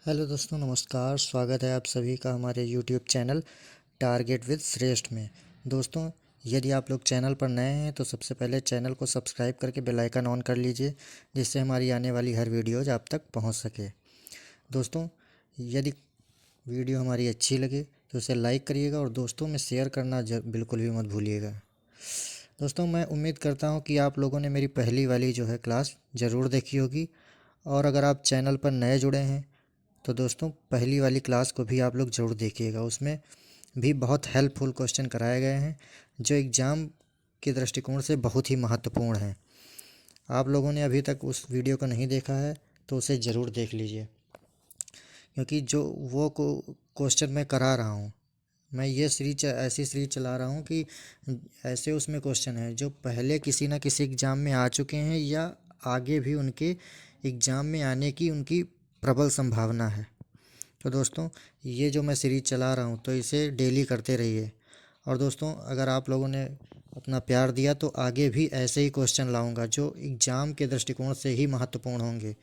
Hello दोस्तों, नमस्कार। स्वागत है आप सभी का हमारे यूट्यूब चैनल टारगेट विद श्रेष्ठ में। दोस्तों, यदि आप लोग चैनल पर नए हैं तो सबसे पहले चैनल को सब्सक्राइब करके बेल आइकन ऑन कर लीजिए, जिससे हमारी आने वाली हर वीडियोज आप तक पहुंच सके। दोस्तों, यदि वीडियो हमारी अच्छी लगे तो उसे लाइक करिएगा और दोस्तों में शेयर करना बिल्कुल भी मत भूलिएगा। दोस्तों, मैं उम्मीद करता हूं कि आप लोगों ने मेरी पहली वाली जो है क्लास ज़रूर देखी होगी, और अगर आप चैनल पर नए जुड़े हैं तो दोस्तों पहली वाली क्लास को भी आप लोग ज़रूर देखिएगा। उसमें भी बहुत हेल्पफुल क्वेश्चन कराए गए हैं जो एग्ज़ाम के दृष्टिकोण से बहुत ही महत्वपूर्ण हैं। आप लोगों ने अभी तक उस वीडियो को नहीं देखा है तो उसे ज़रूर देख लीजिए, क्योंकि जो वो क्वेश्चन मैं करा रहा हूँ, मैं ये ऐसी सीरीज चला रहा हूँ कि ऐसे उसमें क्वेश्चन हैं जो पहले किसी ना किसी एग्ज़ाम में आ चुके हैं या आगे भी उनके एग्ज़ाम में आने की उनकी प्रबल संभावना है। तो दोस्तों, ये जो मैं सीरीज चला रहा हूँ तो इसे डेली करते रहिए। और दोस्तों, अगर आप लोगों ने अपना प्यार दिया तो आगे भी ऐसे ही क्वेश्चन लाऊंगा जो एग्ज़ाम के दृष्टिकोण से ही महत्वपूर्ण होंगे।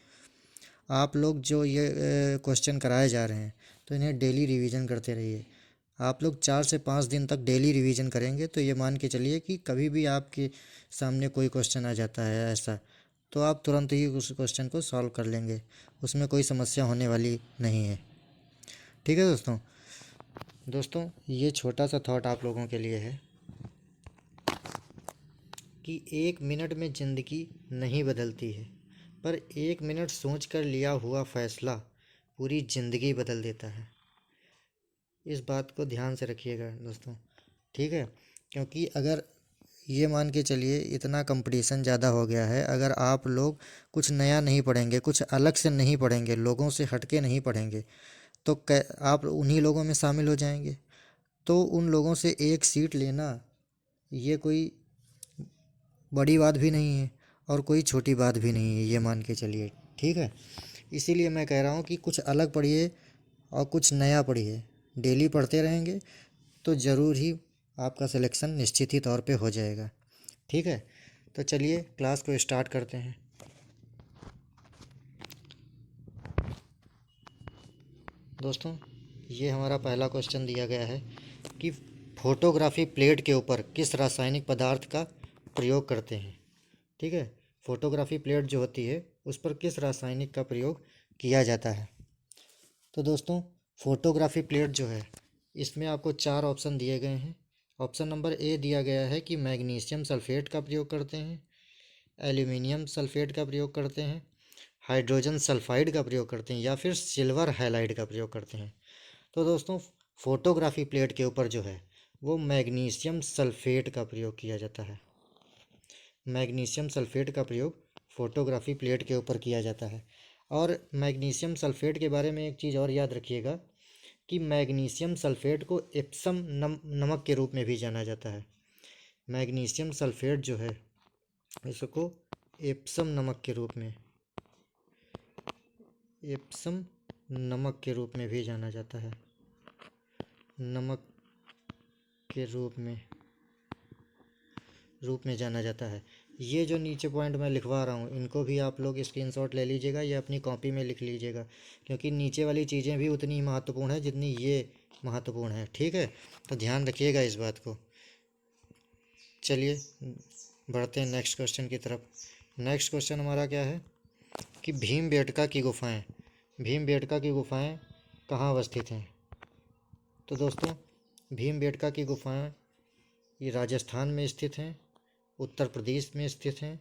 आप लोग जो ये क्वेश्चन कराए जा रहे हैं तो इन्हें डेली रिवीजन करते रहिए। आप लोग 4 से 5 दिन तक डेली रिवीजन करेंगे तो ये मान के चलिए कि कभी भी आपके सामने कोई क्वेश्चन आ जाता है ऐसा, तो आप तुरंत ही उस क्वेश्चन को सॉल्व कर लेंगे। उसमें कोई समस्या होने वाली नहीं है। ठीक है दोस्तों। दोस्तों, ये छोटा सा थॉट आप लोगों के लिए है कि 1 मिनट में ज़िंदगी नहीं बदलती है, पर 1 मिनट सोच कर लिया हुआ फैसला पूरी ज़िंदगी बदल देता है। इस बात को ध्यान से रखिएगा दोस्तों, ठीक है। क्योंकि अगर ये मान के चलिए इतना कंपटीशन ज़्यादा हो गया है, अगर आप लोग कुछ नया नहीं पढ़ेंगे, कुछ अलग से नहीं पढ़ेंगे, लोगों से हटके नहीं पढ़ेंगे, तो आप उन्हीं लोगों में शामिल हो जाएंगे। तो उन लोगों से एक सीट लेना ये कोई बड़ी बात भी नहीं है और कोई छोटी बात भी नहीं है, ये मान के चलिए, ठीक है। इसीलिए मैं कह रहा हूँ कि कुछ अलग पढ़िए और कुछ नया पढ़िए। डेली पढ़ते रहेंगे तो ज़रूर ही आपका सिलेक्शन निश्चित ही तौर पे हो जाएगा, ठीक है। तो चलिए क्लास को स्टार्ट करते हैं। दोस्तों, ये हमारा पहला क्वेश्चन दिया गया है कि फोटोग्राफी प्लेट के ऊपर किस रासायनिक पदार्थ का प्रयोग करते हैं। ठीक है, फोटोग्राफी प्लेट जो होती है उस पर किस रासायनिक का प्रयोग किया जाता है। तो दोस्तों, फोटोग्राफी प्लेट जो है इसमें आपको 4 ऑप्शन दिए गए हैं। ऑप्शन नंबर ए दिया गया है कि मैग्नीशियम सल्फेट का प्रयोग करते हैं, एल्यूमिनियम सल्फेट का प्रयोग करते हैं, हाइड्रोजन सल्फाइड का प्रयोग करते हैं, या फिर सिल्वर हैलाइड का प्रयोग करते हैं। तो दोस्तों, फोटोग्राफी प्लेट के ऊपर जो है वो मैग्नीशियम सल्फेट का प्रयोग किया जाता है। मैग्नीशियम सल्फेट का प्रयोग फोटोग्राफी प्लेट के ऊपर किया जाता है। और मैग्नीशियम सल्फेट के बारे में एक चीज़ और याद रखिएगा कि मैग्नीशियम सल्फेट को एप्सम नमक के रूप में भी जाना जाता है। मैग्नीशियम सल्फेट जो है इसको एप्सम नमक के रूप में एप्सम नमक के रूप में भी जाना जाता है। नमक के रूप में जाना जाता है। ये जो नीचे पॉइंट मैं लिखवा रहा हूँ इनको भी आप लोग स्क्रीनशॉट ले लीजिएगा या अपनी कॉपी में लिख लीजिएगा, क्योंकि नीचे वाली चीज़ें भी उतनी ही महत्वपूर्ण है जितनी ये महत्वपूर्ण है, ठीक है। तो ध्यान रखिएगा इस बात को। चलिए बढ़ते हैं नेक्स्ट क्वेश्चन की तरफ। नेक्स्ट क्वेश्चन हमारा क्या है कि भीमबेटका की गुफाएं कहाँ अवस्थित हैं। तो दोस्तों, भीमबेटका की गुफाएं ये राजस्थान में स्थित हैं, उत्तर प्रदेश में स्थित हैं,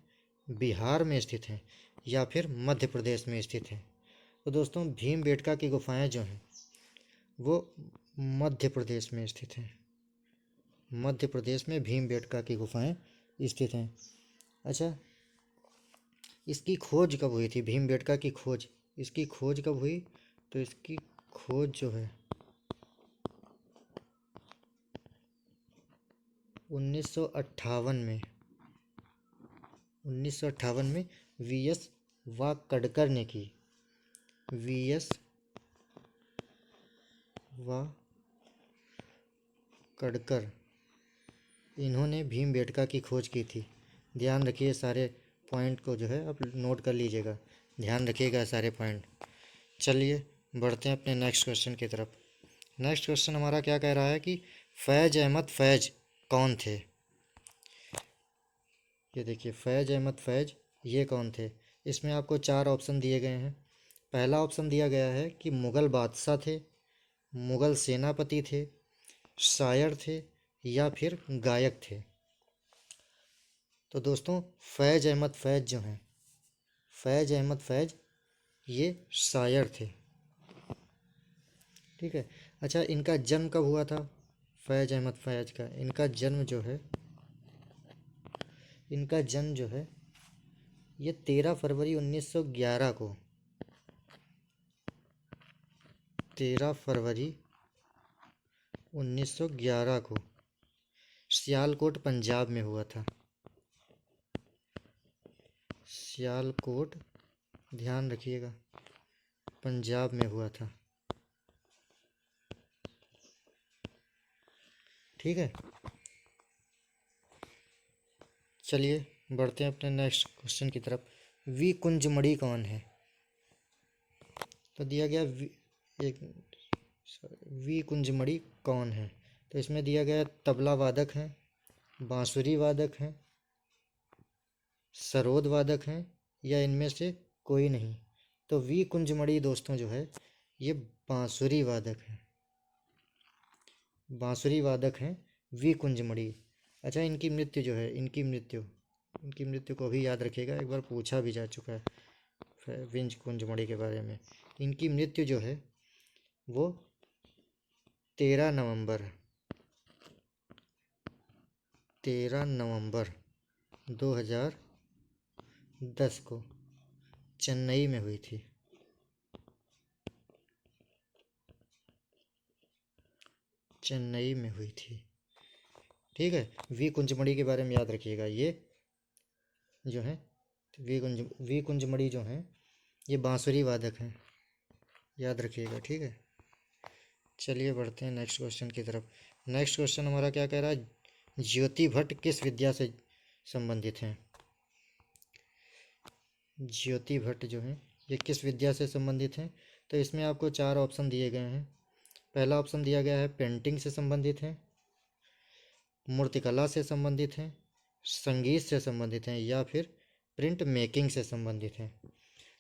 बिहार में स्थित हैं, या फिर मध्य प्रदेश में स्थित हैं। तो दोस्तों, भीमबेटका की गुफाएं जो हैं वो मध्य प्रदेश में स्थित हैं। मध्य प्रदेश में भीमबेटका की गुफाएं स्थित हैं। अच्छा, इसकी खोज कब हुई थी, भीमबेटका की खोज, इसकी खोज कब हुई। तो इसकी खोज जो है 1958 में 1958 में वी.एस. वाकडकर ने की। वी.एस. वाकडकर, इन्होंने भीमबेटका की खोज की थी। ध्यान रखिए, सारे पॉइंट को जो है आप नोट कर लीजिएगा, ध्यान रखिएगा सारे पॉइंट। चलिए बढ़ते हैं अपने नेक्स्ट क्वेश्चन की तरफ। नेक्स्ट क्वेश्चन हमारा क्या कह रहा है कि फैज़ अहमद फैज़ कौन थे। ये देखिए, फैज़ अहमद फैज़ ये कौन थे। इसमें आपको चार ऑप्शन दिए गए हैं। पहला ऑप्शन दिया गया है कि मुग़ल बादशाह थे, मुग़ल सेनापति थे, शायर थे, या फिर गायक थे। तो दोस्तों, फैज़ अहमद फैज़ जो हैं, फैज़ अहमद फैज़ ये शायर थे। ठीक है। अच्छा, इनका जन्म कब हुआ था? फैज़ अहमद फैज़ का इनका जन्म जो है ये 13 फरवरी 1911 को, 13 फरवरी 1911 को सियालकोट पंजाब में हुआ था। सियालकोट, ध्यान रखिएगा, पंजाब में हुआ था। ठीक है। चलिए बढ़ते हैं अपने नेक्स्ट क्वेश्चन की तरफ। वी कुंजमणि कौन है? तो दिया गया वी कुंजमणि कौन है। तो इसमें दिया गया तबला वादक हैं, बांसुरी वादक हैं, सरोद वादक हैं, या इनमें से कोई नहीं। तो वी कुंजमणि दोस्तों जो है ये बांसुरी वादक हैं, बांसुरी वादक हैं वी कुंजमणि। अच्छा, इनकी मृत्यु को भी याद रखिएगा, एक बार पूछा भी जा चुका है विंज कुंजमणि के बारे में। इनकी मृत्यु जो है वो 13 नवंबर 2010 को चेन्नई में हुई थी। चेन्नई में हुई थी। ठीक है। वी कुंजमणि के बारे में याद रखिएगा। ये जो है वी कुंजमणि जो हैं ये बांसुरी वादक हैं, याद रखिएगा। ठीक है। चलिए बढ़ते हैं नेक्स्ट क्वेश्चन की तरफ। नेक्स्ट क्वेश्चन हमारा क्या कह रहा है, ज्योति भट्ट किस विद्या से संबंधित हैं। ज्योति भट्ट जो हैं ये किस विद्या से संबंधित हैं। तो इसमें आपको चार ऑप्शन दिए गए हैं। पहला ऑप्शन दिया गया है पेंटिंग से संबंधित हैं, मूर्तिकला से संबंधित हैं, संगीत से संबंधित हैं, या फिर प्रिंट मेकिंग से संबंधित हैं।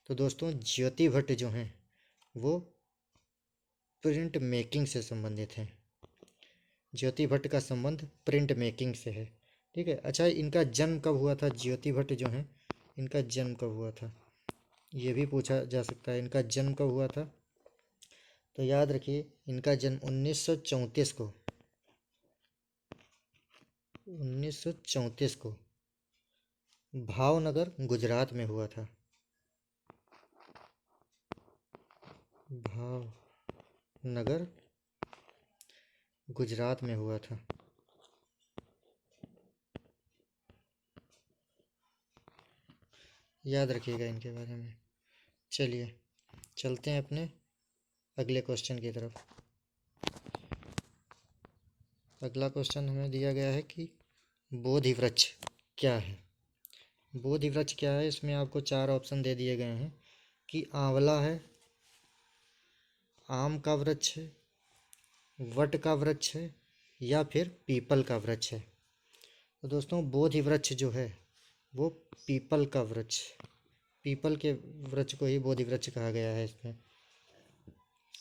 तो दोस्तों, ज्योति भट्ट जो हैं वो प्रिंट मेकिंग से संबंधित हैं। ज्योति भट्ट का संबंध प्रिंट मेकिंग से है। ठीक है। अच्छा, इनका जन्म कब हुआ था? ज्योति भट्ट जो हैं इनका जन्म कब हुआ था, ये भी पूछा जा सकता है। इनका जन्म कब हुआ था? तो याद रखिए, इनका जन्म 1934 को भावनगर गुजरात में हुआ था। भावनगर गुजरात में हुआ था। याद रखिएगा इनके बारे में। चलिए चलते हैं अपने अगले क्वेश्चन की तरफ। अगला क्वेश्चन हमें दिया गया है कि बोधि वृक्ष क्या है। बोधि वृक्ष क्या है, इसमें आपको चार ऑप्शन दे दिए गए हैं कि आंवला है, आम का वृक्ष है, वट का वृक्ष है, या फिर पीपल का वृक्ष है। तो दोस्तों, बोधि वृक्ष जो है वो पीपल के वृक्ष को ही बोधि वृक्ष कहा गया है। इसमें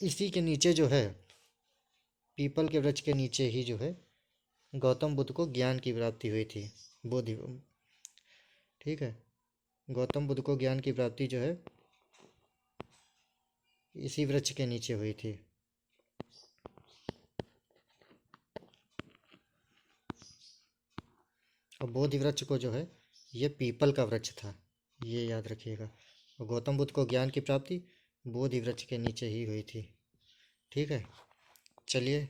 इसी के नीचे जो है, पीपल के वृक्ष के नीचे ही जो है गौतम बुद्ध को ज्ञान की प्राप्ति हुई थी। बोधि, ठीक है, गौतम बुद्ध को ज्ञान की प्राप्ति जो है इसी वृक्ष के नीचे हुई थी। और बोधि वृक्ष को जो है ये पीपल का वृक्ष था, ये याद रखिएगा। और गौतम बुद्ध को ज्ञान की प्राप्ति बोधि वृक्ष के नीचे ही हुई थी। ठीक है। चलिए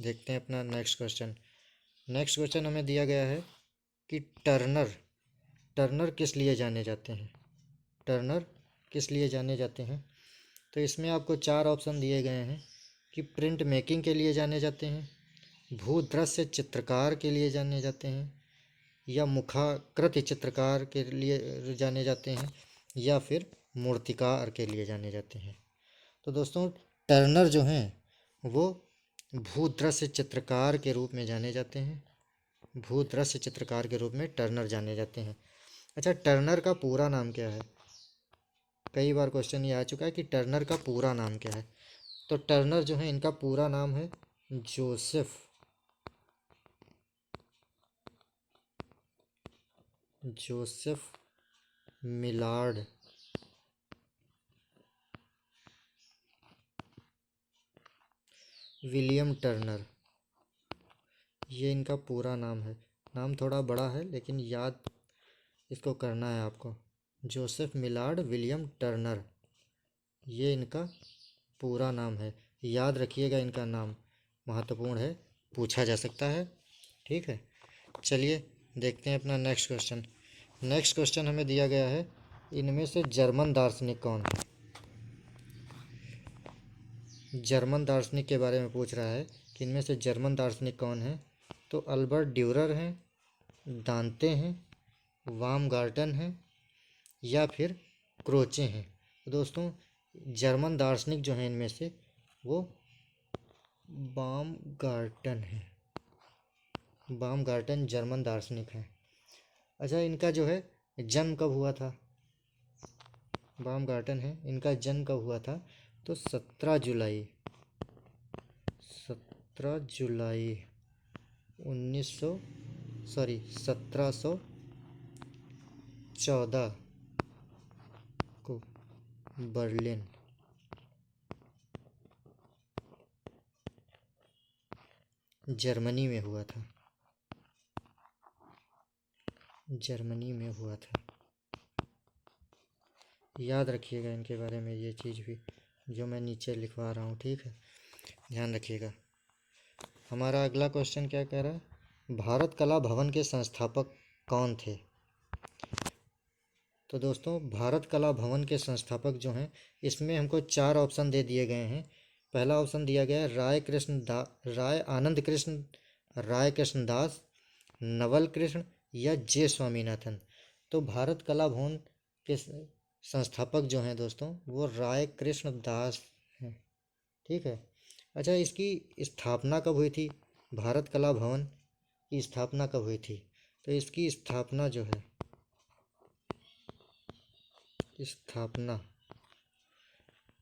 देखते हैं अपना नेक्स्ट क्वेश्चन। नेक्स्ट क्वेश्चन हमें दिया गया है कि टर्नर किस लिए जाने जाते हैं। टर्नर किस लिए जाने जाते हैं। तो इसमें आपको चार ऑप्शन दिए गए हैं कि प्रिंट मेकिंग के लिए जाने जाते हैं, भूदृश्य चित्रकार के लिए जाने जाते हैं, या मुखाकृति चित्रकार के लिए जाने जाते हैं, या फिर मूर्तिकार के लिए जाने जाते हैं। तो दोस्तों टर्नर जो हैं वो भूदृश्य चित्रकार के रूप में जाने जाते हैं। भूदृश्य चित्रकार के रूप में टर्नर जाने जाते हैं। अच्छा, टर्नर का पूरा नाम क्या है? कई बार क्वेश्चन ये आ चुका है कि टर्नर का पूरा नाम क्या है। तो टर्नर जो है इनका पूरा नाम है जोसेफ मिलार्ड विलियम टर्नर, ये इनका पूरा नाम है। नाम थोड़ा बड़ा है लेकिन याद इसको करना है आपको। जोसेफ मिलार्ड विलियम टर्नर, ये इनका पूरा नाम है। याद रखिएगा, इनका नाम महत्वपूर्ण है, पूछा जा सकता है। ठीक है, चलिए देखते हैं अपना नेक्स्ट क्वेश्चन। नेक्स्ट क्वेश्चन हमें दिया गया है, इनमें से जर्मन दार्शनिक कौन है? जर्मन दार्शनिक के बारे में पूछ रहा है कि इनमें से जर्मन दार्शनिक कौन है। तो अल्बर्ट ड्यूरर हैं, दांते हैं, वार्मगार्टन हैं, या फिर क्रोचे हैं। तो दोस्तों जर्मन दार्शनिक जो हैं इनमें से वो बामगार्टन है। बामगार्टन जर्मन दार्शनिक है। अच्छा, इनका जो है जन्म कब हुआ था? बामगार्टन है, इनका जन्म कब हुआ था? तो 17 जुलाई 1714 को बर्लिन, जर्मनी में हुआ था। जर्मनी में हुआ था। याद रखिएगा इनके बारे में ये चीज़ भी जो मैं नीचे लिखवा रहा हूँ। ठीक है, ध्यान रखिएगा। हमारा अगला क्वेश्चन क्या कह रहा है, भारत कला भवन के संस्थापक कौन थे? तो दोस्तों भारत कला भवन के संस्थापक जो हैं इसमें हमको 4 ऑप्शन दे दिए गए हैं। पहला ऑप्शन दिया गया है राय आनंद कृष्ण, राय कृष्णदास, नवल कृष्ण या जे स्वामीनाथन। तो भारत कला भवन के संस्थापक जो हैं दोस्तों वो राय कृष्ण दास हैं। ठीक है। अच्छा, इसकी स्थापना कब हुई थी? भारत कला भवन की स्थापना कब हुई थी? तो इसकी स्थापना जो है, स्थापना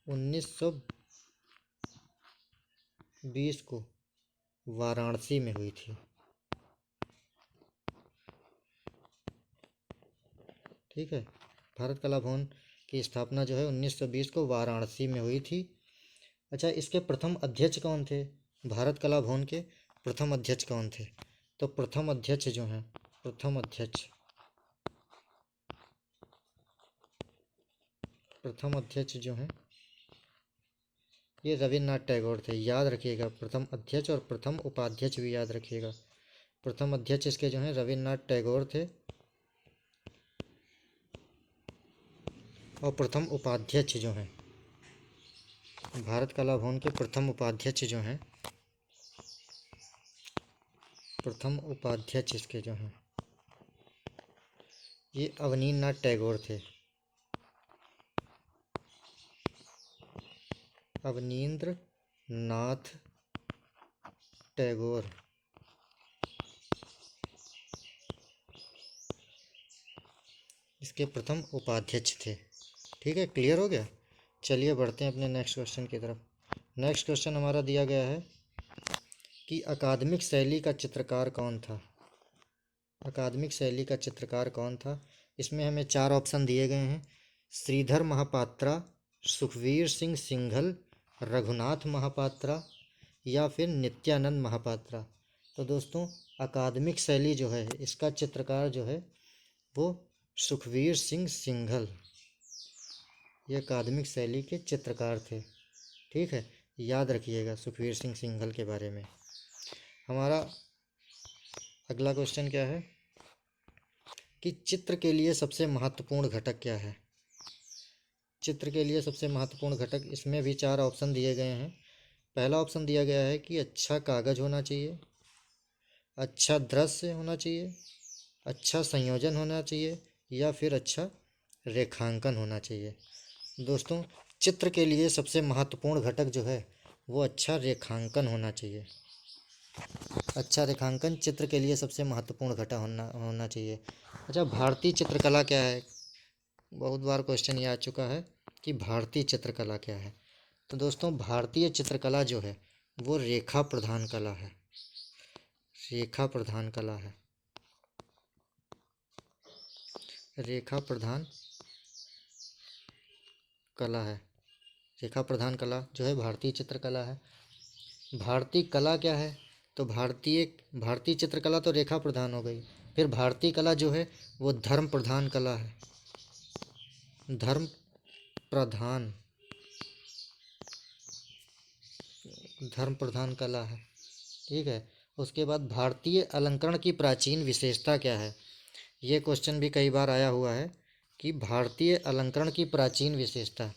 1920 को वाराणसी में हुई थी। ठीक है, भारत कला भवन की स्थापना जो है 1920 को वाराणसी में हुई थी। अच्छा, इसके प्रथम अध्यक्ष कौन थे? भारत कला भवन के प्रथम अध्यक्ष कौन थे? तो प्रथम अध्यक्ष जो हैं, प्रथम अध्यक्ष जो हैं ये रविन्द्रनाथ टैगोर थे। याद रखिएगा, प्रथम अध्यक्ष और प्रथम उपाध्यक्ष भी याद रखिएगा। प्रथम अध्यक्ष इसके जो हैं रविन्द्रनाथ टैगोर थे और प्रथम उपाध्यक्ष जो हैं, भारत कला भवन के प्रथम उपाध्यक्ष जो हैं, प्रथम उपाध्यक्ष इसके जो हैं ये अवनीन्द्रनाथ टैगोर थे। अवनीन्द्र नाथ टैगोर। इसके प्रथम उपाध्यक्ष थे। ठीक है, क्लियर हो गया। चलिए बढ़ते हैं अपने नेक्स्ट क्वेश्चन की तरफ। नेक्स्ट क्वेश्चन हमारा दिया गया है कि अकादमिक शैली का चित्रकार कौन था? अकादमिक शैली का चित्रकार कौन था? इसमें हमें 4 ऑप्शन दिए गए हैं, श्रीधर महापात्रा, सुखवीर सिंह सिंघल, रघुनाथ महापात्रा या फिर नित्यानंद महापात्रा। तो दोस्तों अकादमिक शैली जो है इसका चित्रकार जो है वो सुखवीर सिंह सिंघल, ये अकादमिक शैली के चित्रकार थे। ठीक है, याद रखिएगा सुखवीर सिंह सिंघल के बारे में। हमारा अगला क्वेश्चन क्या है कि चित्र के लिए सबसे महत्वपूर्ण घटक क्या है? चित्र के लिए सबसे महत्वपूर्ण घटक, इसमें भी 4 ऑप्शन दिए गए हैं। पहला ऑप्शन दिया गया है कि अच्छा कागज होना चाहिए, अच्छा दृश्य होना चाहिए, अच्छा संयोजन होना चाहिए या फिर अच्छा रेखांकन होना चाहिए। दोस्तों चित्र के लिए सबसे महत्वपूर्ण घटक जो है वो अच्छा रेखांकन होना चाहिए। अच्छा रेखांकन चित्र के लिए सबसे महत्वपूर्ण घटक होना चाहिए। अच्छा, भारतीय चित्रकला क्या है? बहुत बार क्वेश्चन ये आ चुका है कि भारतीय चित्रकला क्या है। तो दोस्तों, भारतीय चित्रकला जो है वो रेखा प्रधान कला है। रेखा प्रधान कला है। रेखा प्रधान कला है। रेखा प्रधान कला जो है भारतीय चित्रकला है। भारतीय कला क्या है? तो भारतीय चित्रकला तो रेखा प्रधान हो गई। फिर भारतीय कला जो है वो धर्म प्रधान कला है। धर्म प्रधान धर्म प्रधान कला है। ठीक है। उसके बाद भारतीय अलंकरण की प्राचीन विशेषता क्या है? ये क्वेश्चन भी कई बार आया हुआ है कि भारतीय अलंकरण की प्राचीन विशेषता।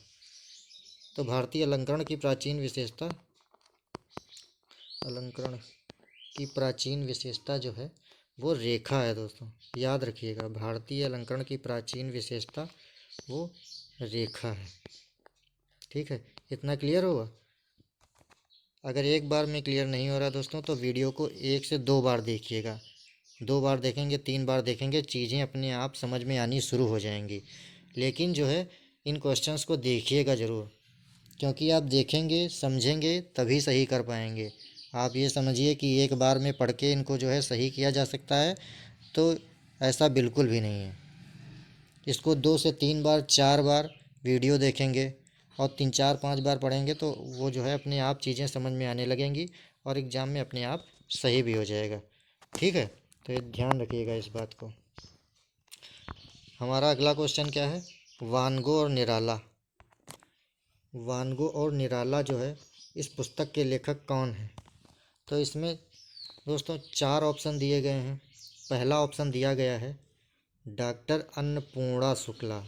तो भारतीय अलंकरण की प्राचीन विशेषता जो है वो रेखा है। दोस्तों याद रखिएगा, भारतीय अलंकरण की प्राचीन विशेषता वो रेखा है। ठीक है, इतना क्लियर होगा। अगर एक बार में क्लियर नहीं हो रहा दोस्तों तो वीडियो को 1 से 2 बार देखिएगा। 2 बार देखेंगे, 3 बार देखेंगे, चीज़ें अपने आप समझ में आनी शुरू हो जाएंगी। लेकिन जो है इन क्वेश्चंस को देखिएगा ज़रूर, क्योंकि आप देखेंगे समझेंगे तभी सही कर पाएंगे। आप ये समझिए कि एक बार में पढ़ के इनको जो है सही किया जा सकता है, तो ऐसा बिल्कुल भी नहीं है। इसको 2 से 3 बार 4 बार वीडियो देखेंगे और 3 4 5 बार पढ़ेंगे तो वो जो है अपने आप चीज़ें समझ में आने लगेंगी और एग्ज़ाम में अपने आप सही भी हो जाएगा। ठीक है, तो ये ध्यान रखिएगा इस बात को। हमारा अगला क्वेश्चन क्या है? वानगो और निराला। वानगो और निराला जो है इस पुस्तक के लेखक कौन हैं? तो इसमें दोस्तों 4 ऑप्शन दिए गए हैं। पहला ऑप्शन दिया गया है doctor Annapurna Shukla.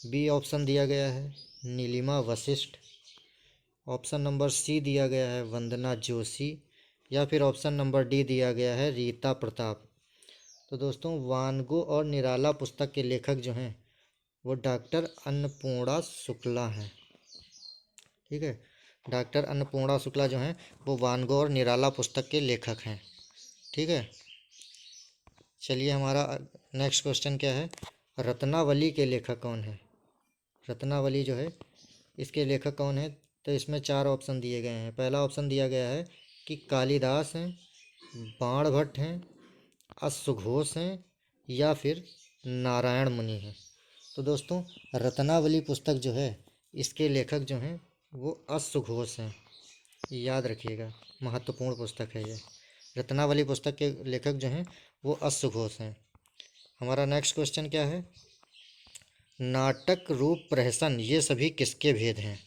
B option दिया गया है Neelima Vashishtha. Option number C दिया गया है वंदना जोशी, या फिर ऑप्शन नंबर डी दिया गया है रीता प्रताप। तो दोस्तों, वानगो और निराला पुस्तक के लेखक जो हैं वो डॉक्टर अन्नपूर्णा शुक्ला हैं। ठीक है, डॉक्टर अन्नपूर्णा शुक्ला जो हैं वो वानगो और निराला पुस्तक के लेखक हैं। ठीक है, चलिए हमारा नेक्स्ट क्वेश्चन क्या है? रत्नावली के लेखक कौन है? रत्नावली जो है इसके लेखक कौन है? तो इसमें 4 ऑप्शन दिए गए हैं। पहला ऑप्शन दिया गया है कि कालिदास हैं, बाणभट्ट हैं, अश्वघोष हैं, या फिर नारायण मुनि हैं। तो दोस्तों, रत्नावली पुस्तक जो है इसके लेखक जो हैं वो अश्वघोष हैं। याद रखिएगा, महत्वपूर्ण पुस्तक है ये। रत्नावली पुस्तक के लेखक जो हैं वो अश्वघोष हैं। हमारा नेक्स्ट क्वेश्चन क्या है? नाटक, रूप, प्रहसन ये सभी किसके भेद हैं?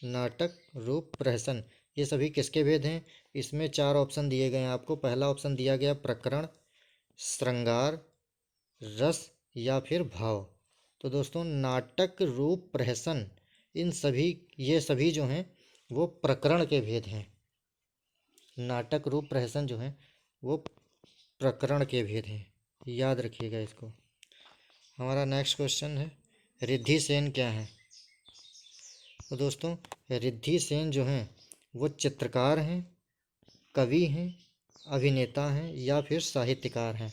नाटक, रूप, प्रहसन ये सभी किसके भेद हैं? इसमें 4 ऑप्शन दिए गए हैं आपको। पहला ऑप्शन दिया गया प्रकरण, श्रृंगार, रस, या फिर भाव। तो दोस्तों, नाटक, रूप, प्रहसन ये सभी जो हैं वो प्रकरण के भेद हैं। नाटक, रूप, प्रहसन जो हैं वो प्रकरण के भेद हैं। याद रखिएगा इसको। हमारा नेक्स्ट क्वेश्चन है रिद्धि सेन क्या है? तो दोस्तों, रिद्धि सेन जो हैं वो चित्रकार हैं, कवि हैं, अभिनेता हैं, या फिर साहित्यकार हैं।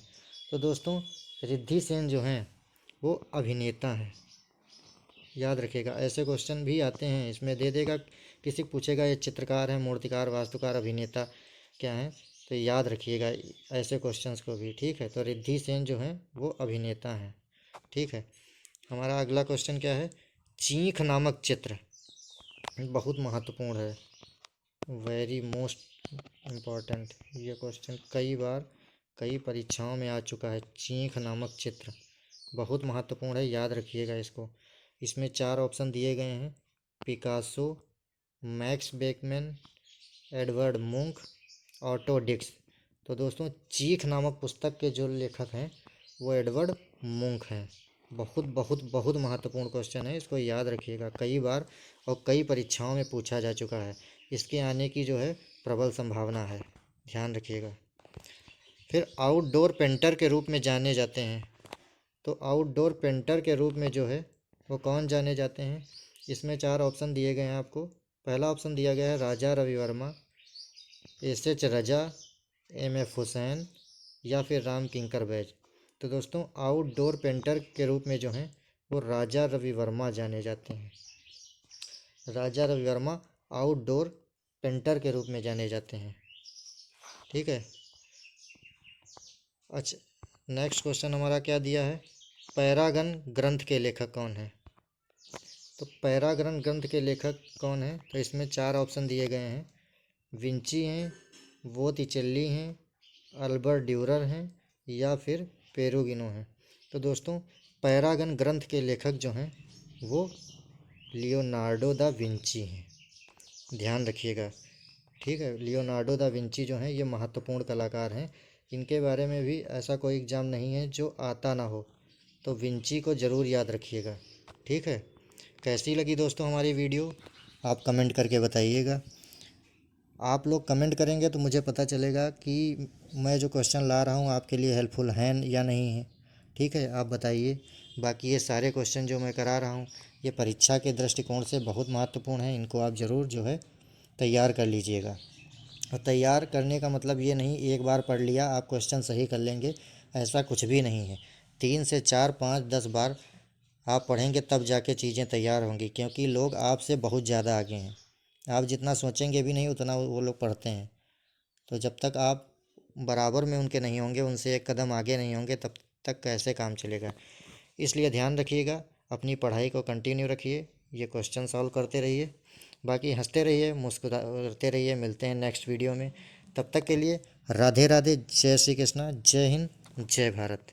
तो दोस्तों, रिद्धि सेन जो हैं वो अभिनेता हैं। याद रखिएगा, ऐसे क्वेश्चन भी आते हैं, इसमें दे देगा, किसी पूछेगा ये चित्रकार है, मूर्तिकार, वास्तुकार, अभिनेता क्या है, तो याद रखिएगा ऐसे क्वेश्चंस को भी। ठीक है, तो रिद्धि सेन जो हैं वो अभिनेता हैं। ठीक है, हमारा अगला क्वेश्चन क्या है? चींख नामक चित्र बहुत महत्वपूर्ण है, वेरी मोस्ट इम्पॉर्टेंट। ये क्वेश्चन कई बार कई परीक्षाओं में आ चुका है। चींख नामक चित्र बहुत महत्वपूर्ण है, याद रखिएगा इसको। इसमें 4 ऑप्शन दिए गए हैं Picasso, Max Beckmann, Edvard Munch, Otto Dix. तो दोस्तों, चीख नामक पुस्तक के जो लेखक हैं वो एडवर्ड मुंक हैं। बहुत बहुत बहुत महत्वपूर्ण क्वेश्चन है, इसको याद रखिएगा। कई बार और कई परीक्षाओं में पूछा जा चुका है, इसके आने की जो है प्रबल संभावना है, ध्यान रखिएगा। फिर आउटडोर पेंटर के रूप में जाने जाते हैं। तो आउटडोर पेंटर के रूप में जो है वो कौन जाने जाते हैं? इसमें 4 ऑप्शन दिए गए हैं आपको। पहला ऑप्शन दिया गया है राजा रवि वर्मा, एस.एच. रजा, एम.एफ. हुसैन या फिर राम किंकर बैज। तो दोस्तों आउटडोर पेंटर के रूप में जो हैं वो राजा रवि वर्मा जाने जाते हैं। राजा रवि वर्मा आउटडोर पेंटर के रूप में जाने जाते हैं। ठीक है। अच्छा, नेक्स्ट क्वेश्चन हमारा क्या दिया है? पैरागन ग्रंथ के लेखक कौन है? तो पैरागन ग्रंथ के लेखक कौन है? तो इसमें 4 ऑप्शन दिए गए हैं। विंची हैं, बोतिचेल्ली हैं, अल्बर्ट ड्यूरर हैं या फिर पेरुगिनो हैं। तो दोस्तों पैरागन ग्रंथ के लेखक जो हैं वो लियोनार्डो दा विंची हैं। ध्यान रखिएगा। ठीक है, लियोनार्डो दा विंची जो हैं ये महत्वपूर्ण कलाकार हैं। इनके बारे में भी ऐसा कोई एग्ज़ाम नहीं है जो आता ना हो, तो विंची को ज़रूर याद रखिएगा। ठीक है। कैसी लगी दोस्तों हमारी वीडियो? आप कमेंट करके बताइएगा। आप लोग कमेंट करेंगे तो मुझे पता चलेगा कि मैं जो क्वेश्चन ला रहा हूँ आपके लिए हेल्पफुल हैं या नहीं है। ठीक है, आप बताइए। बाकी ये सारे क्वेश्चन जो मैं करा रहा हूँ ये परीक्षा के दृष्टिकोण से बहुत महत्वपूर्ण है। इनको आप ज़रूर जो है तैयार कर लीजिएगा। और तैयार करने का मतलब ये नहीं एक बार पढ़ लिया आप क्वेश्चन सही कर लेंगे, ऐसा कुछ भी नहीं है। 3 से 4, 5, 10 बार आप पढ़ेंगे तब जाके चीज़ें तैयार होंगी, क्योंकि लोग आपसे बहुत ज़्यादा आगे हैं। आप जितना सोचेंगे भी नहीं उतना वो लोग पढ़ते हैं। तो जब तक आप बराबर में उनके नहीं होंगे, उनसे एक कदम आगे नहीं होंगे, तब तक कैसे काम चलेगा? इसलिए ध्यान रखिएगा, अपनी पढ़ाई को कंटिन्यू रखिए, ये क्वेश्चन सॉल्व करते रहिए। बाकी हंसते रहिए, मुस्कुराते रहिए। मिलते हैं नेक्स्ट वीडियो में। तब तक के लिए राधे राधे, जय श्री कृष्णा, जय हिंद, जय भारत।